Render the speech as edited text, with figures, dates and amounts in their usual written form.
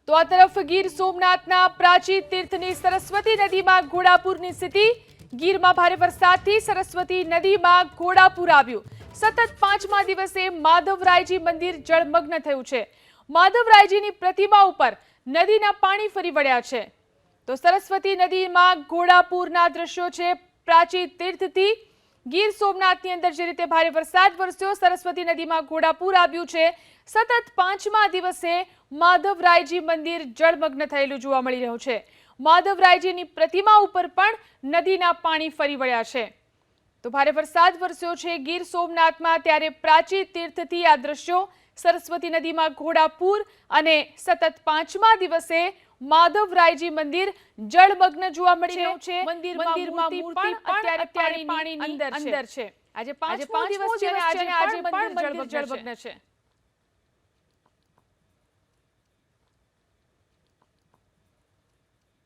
તો આ તરફ ગીર સોમનાથના પ્રાચીન તીર્થની સરસ્વતી નદીમાં ઘોડાપૂરની સ્થિતિ। ગીરમાં ભારે વરસાદથી સરસ્વતી નદીમાં ઘોડાપૂર આવ્યું। સતત 5મા દિવસે માધવરાયજી મંદિર જળમગ્ન થયું છે। માધવરાયજીની પ્રતિમા ઉપર નદીના પાણી ફરી વળ્યા છે। તો સરસ્વતી નદીમાં ઘોડાપૂરના દ્રશ્યો છે। પ્રાચીન તીર્થથી ગીર સોમનાથની અંદર જે રીતે ભારે વરસાદ વરસ્યો, સરસ્વતી નદીમાં ઘોડાપૂર આવ્યું છે। સતત 5મા દિવસે માધવરાયજી મંદિર જળમગ્ન થયેલું જોવા મળી રહ્યું છે। માધવરાયજીની પ્રતિમા ઉપર પણ નદીના પાણી ફરી વળ્યા છે। તો ભારે વરસાદ વરસ્યો છે ગીર સોમનાથમાં, ત્યારે પ્રાચીન તીર્થથી આ દ્રશ્યો, સરસ્વતી નદીમાં ઘોડાપૂર અને સતત 5મા દિવસે માધવરાયજી મંદિર જળમગ્ન જોવા મળી રહ્યું છે। મંદિરમાં મૂર્તિ પણ અત્યારે પાણીની અંદર છે। આજે 5મો દિવસ છે અને આજે મંદિર જળમગ્ન છે।